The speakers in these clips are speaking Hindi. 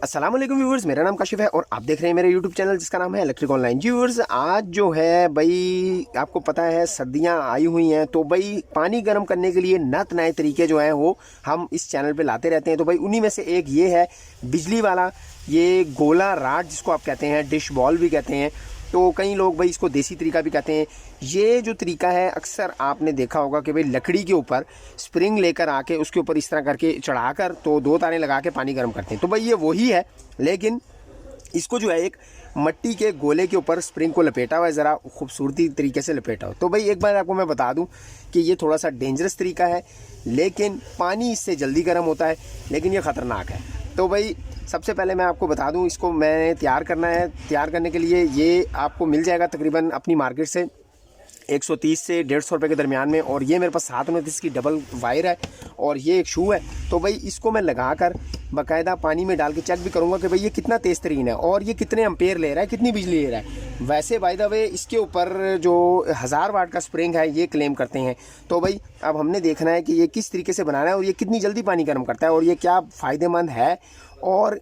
अस्सलाम वालेकुम व्यूअर्स, मेरा नाम काशिफ है और आप देख रहे हैं मेरे यूट्यूब चैनल जिसका नाम है इलेक्ट्रिक ऑनलाइन। व्यूअर्स, आज जो है भाई आपको पता है सर्दियां आई हुई हैं, तो भाई पानी गर्म करने के लिए नत नए तरीके जो हैं वो हम इस चैनल पे लाते रहते हैं। तो भाई उन्हीं में से एक ये है बिजली वाला, ये गोला राड जिसको आप कहते हैं, डिश बॉल भी कहते हैं, तो कई लोग भाई इसको देसी तरीका भी कहते हैं। ये जो तरीका है अक्सर आपने देखा होगा कि भाई लकड़ी के ऊपर स्प्रिंग लेकर आके उसके ऊपर इस तरह करके चढ़ाकर तो दो तारें लगा के पानी गर्म करते हैं। तो भाई ये वही है, लेकिन इसको जो है एक मट्टी के गोले के ऊपर स्प्रिंग को लपेटा हुआ है, ज़रा खूबसूरती तरीके से लपेटा हो। तो भाई एक बार आपको मैं बता दूं कि ये थोड़ा सा डेंजरस तरीका है, लेकिन पानी इससे जल्दी गर्म होता है, लेकिन ये ख़तरनाक है। तो भाई सबसे पहले मैं आपको बता दूं, इसको मैंने तैयार करना है। तैयार करने के लिए ये आपको मिल जाएगा तकरीबन अपनी मार्केट से 130 से 150 रुपये के दरमियान में, और ये मेरे पास 729 की डबल वायर है और ये एक शू है। तो भाई इसको मैं लगाकर बाकायदा पानी में डाल के चेक भी करूँगा कि भाई ये कितना तेज़ तरीन है और ये कितने एम्पेयर ले रहा है, कितनी बिजली ले रहा है। वैसे बाय द वे इसके ऊपर जो 1000 वाट का स्प्रिंग है ये क्लेम करते हैं। तो भाई अब हमने देखना है कि ये किस तरीके से बनाना है और ये कितनी जल्दी पानी गर्म करता है और ये क्या फ़ायदेमंद है, और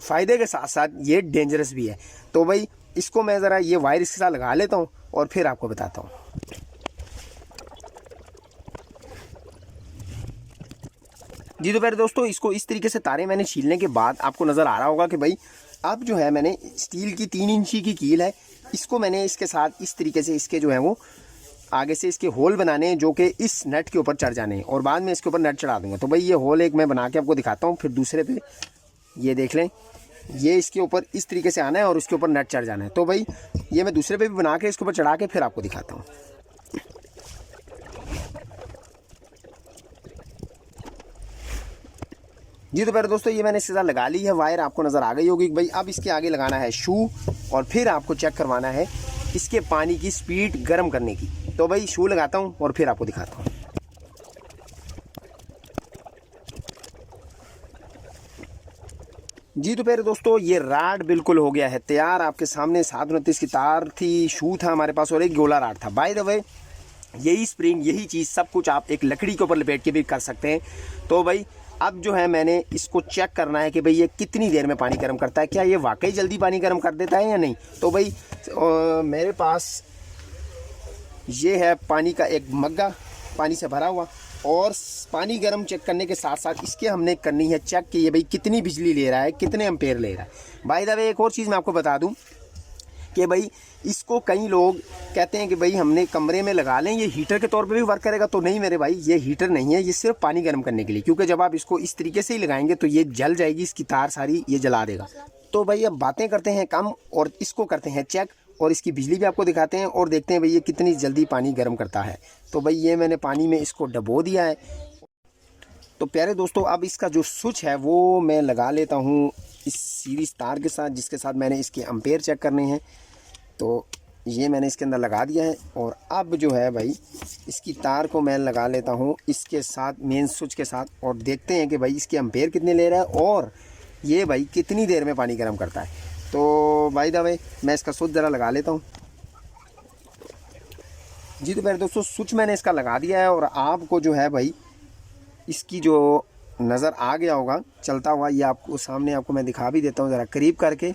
फ़ायदे के साथ साथ ये डेंजरस भी है। तो भाई इसको मैं ज़रा ये वायर इसके साथ लगा लेता हूँ और फिर आपको बताता हूँ। जी तो फिर दोस्तों, इसको इस तरीके से तारे मैंने छीलने के बाद आपको नज़र आ रहा होगा कि भाई अब जो है मैंने स्टील की 3 इंची की कील है, इसको मैंने इसके साथ इस तरीके से इसके जो है वो आगे से इसके होल बनाने हैं जो कि इस नट के ऊपर चढ़ जाने हैं, और बाद में इसके ऊपर नट चढ़ा दूंगा। तो भाई ये होल एक मैं बना के आपको दिखाता हूँ, फिर दूसरे पे ये देख लें, ये इसके ऊपर इस तरीके से आना है और उसके ऊपर नट चढ़ जाना है। तो भाई ये मैं दूसरे पे भी बना के इसके ऊपर चढ़ा के फिर आपको दिखाता हूँ। जी तो फिर दोस्तों, ये मैंने इसके साथ लगा ली है वायर, आपको नज़र आ गई होगी। भाई अब इसके आगे लगाना है शू और फिर आपको चेक करवाना है इसके पानी की स्पीड गर्म करने की। तो भाई शू लगाता हूँ और फिर आपको दिखाता हूँ। जी तो फिर दोस्तों, ये राड बिल्कुल हो गया है तैयार। आपके सामने 729 की तार थी, शू था हमारे पास और एक गोला राड था। बाय द वे यही स्प्रिंग, यही चीज़ सब कुछ आप एक लकड़ी के ऊपर लपेट के भी कर सकते हैं। तो भाई अब जो है मैंने इसको चेक करना है कि भाई ये कितनी देर में पानी गर्म करता है, क्या ये वाकई जल्दी पानी गर्म कर देता है या नहीं। तो भाई मेरे पास ये है पानी का एक मग्गा पानी से भरा हुआ, और पानी गर्म चेक करने के साथ साथ इसके हमने करनी है चेक कि ये भाई कितनी बिजली ले रहा है, कितने एम्पेयर ले रहा है। बाय द वे एक और चीज़ मैं आपको बता दूं कि भाई इसको कई लोग कहते हैं कि भाई हमने कमरे में लगा लें, ये हीटर के तौर पे भी वर्क करेगा। तो नहीं मेरे भाई, ये हीटर नहीं है, ये सिर्फ पानी गर्म करने के लिए, क्योंकि जब आप इसको इस तरीके से ही लगाएंगे तो ये जल जाएगी, इसकी तार सारी ये जला देगा। तो भाई अब बातें करते हैं कम और इसको करते हैं चेक, और इसकी बिजली भी आपको दिखाते हैं और देखते हैं भाई ये कितनी जल्दी पानी गर्म करता है। तो भाई ये मैंने पानी में इसको डबो दिया है। तो प्यारे दोस्तों, अब इसका जो स्विच है वो मैं लगा लेता हूँ इस सीरीज तार के साथ, जिसके साथ मैंने इसके एम्पेयर चेक करने हैं। तो ये मैंने इसके अंदर लगा दिया है, और अब जो है भाई इसकी तार को मैं लगा लेता हूँ इसके साथ, मेन स्विच के साथ, और देखते हैं कि भाई इसके एम्पेयर कितने ले रहा है और ये भाई कितनी देर में पानी गर्म करता है। तो बाय द वे मैं इसका स्विच ज़रा लगा लेता हूँ। जी तो मेरे दोस्तों, स्विच मैंने इसका लगा दिया है, और आपको जो है भाई इसकी जो नज़र आ गया होगा चलता हुआ, ये आपको सामने आपको मैं दिखा भी देता हूँ ज़रा करीब करके।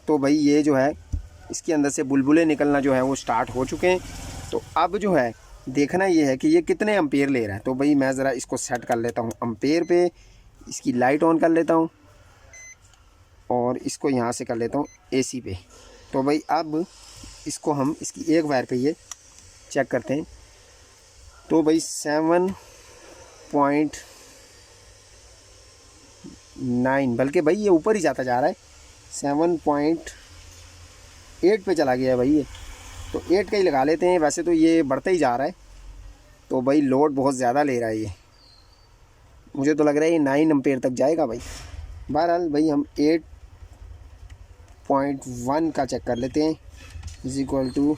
तो भाई ये जो है इसके अंदर से बुलबुले निकलना जो है वो स्टार्ट हो चुके हैं। तो अब जो है देखना ये है कि ये कितने एम्पेयर ले रहा है। तो भाई मैं ज़रा इसको सेट कर लेता हूँ एम्पेयर पे, इसकी लाइट ऑन कर लेता हूँ और इसको यहाँ से कर लेता हूँ एसी पे। तो भाई अब इसको हम इसकी एक वायर पे ये चेक करते हैं। तो भाई 7.9, बल्कि भाई ये ऊपर ही जाता जा रहा है, 7.8 पे चला गया है भाई ये। तो 8 का ही लगा लेते हैं, वैसे तो ये बढ़ता ही जा रहा है। तो भाई लोड बहुत ज़्यादा ले रहा है ये, मुझे तो लग रहा है ये 9 एम्पेयर तक जाएगा भाई। बहरहाल भाई हम 8.1 का चेक कर लेते हैं, इज इक्वल टू,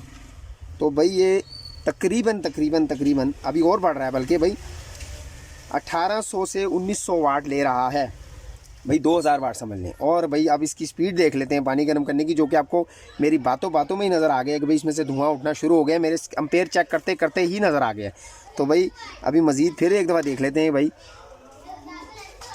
तो भाई ये तकरीबन अभी और बढ़ रहा है, बल्कि भाई 1800 से 1900 वाट ले रहा है भाई, 2000 वाट समझ लें। और भाई अब इसकी स्पीड देख लेते हैं पानी गर्म करने की, जो कि आपको मेरी बातों बातों में ही नज़र आ गया कि भाई इसमें से धुआं उठना शुरू हो गया, मेरे एम्पेयर चेक करते करते ही नज़र आ गया। तो भाई अभी मज़ीद फिर एक दफ़ा देख लेते हैं भाई,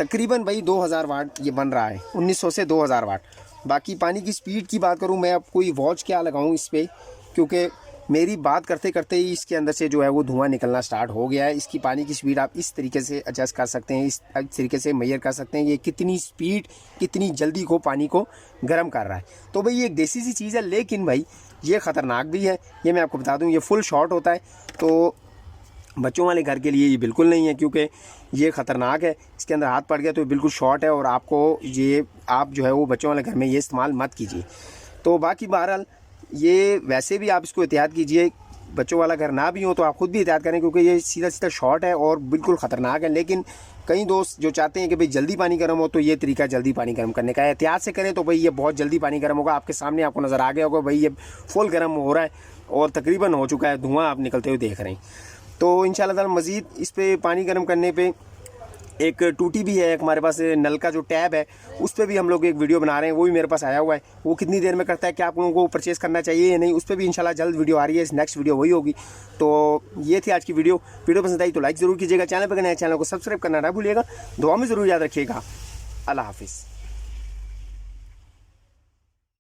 तकरीबन भाई 2000 वाट ये बन रहा है, 1900 से 2000 वाट। बाकी पानी की स्पीड की बात करूँ मैं, अब कोई वॉच क्या लगाऊँ इस पर, क्योंकि मेरी बात करते करते ही इसके अंदर से जो है वो धुआं निकलना स्टार्ट हो गया है। इसकी पानी की स्पीड आप इस तरीके से एडजस्ट कर सकते हैं, इस तरीके से मेजर कर सकते हैं ये कितनी स्पीड कितनी जल्दी को पानी को गर्म कर रहा है। तो भाई ये एक देसी सी चीज़ है, लेकिन भाई ये ख़तरनाक भी है। ये मैं आपको बता दूं, ये फुल शॉट होता है, तो बच्चों वाले घर के लिए ये बिल्कुल नहीं है, क्योंकि ये ख़तरनाक है। इसके अंदर हाथ पड़ गया तो ये बिल्कुल शॉर्ट है, और आपको ये आप जो है वो बच्चों वाले घर में ये इस्तेमाल मत कीजिए। तो बाकी बहरहाल ये वैसे भी आप इसको एहतियात कीजिए, बच्चों वाला घर ना भी हो तो आप ख़ुद भी एहतियात करें, क्योंकि ये सीधा सीधा शॉर्ट है और बिल्कुल ख़तरनाक है। लेकिन कई दोस्त जो चाहते हैं कि भाई जल्दी पानी गर्म हो, तो ये तरीका जल्दी पानी गर्म करने का है। एहतियात से करें तो भाई ये बहुत जल्दी पानी गर्म होगा। आपके सामने आपको नज़र आ गया होगा भाई ये फुल गर्म हो रहा है और तकरीबन हो चुका है, धुआँ आप निकलते हुए देख रहे हैं। तो इंशाल्लाह ताला मज़ीद इस पर पानी गर्म करने पे एक टूटी भी है, एक हमारे पास नल का जो टैब है उस पर भी हम लोग एक वीडियो बना रहे हैं, वो भी मेरे पास आया हुआ है। वो कितनी देर में करता है, क्या आप लोगों को परचेज़ करना चाहिए या नहीं, उस पर भी इंशाल्लाह जल्द वीडियो आ रही है। नेक्स्ट वीडियो वही होगी। तो ये थी आज की वीडियो पसंद आई तो लाइक ज़रूर कीजिएगा, चैनल पर नए चैनल को सब्सक्राइब करना ना भूलिएगा, दुआ में ज़रूर याद रखिएगा। अल्लाह हाफिज़।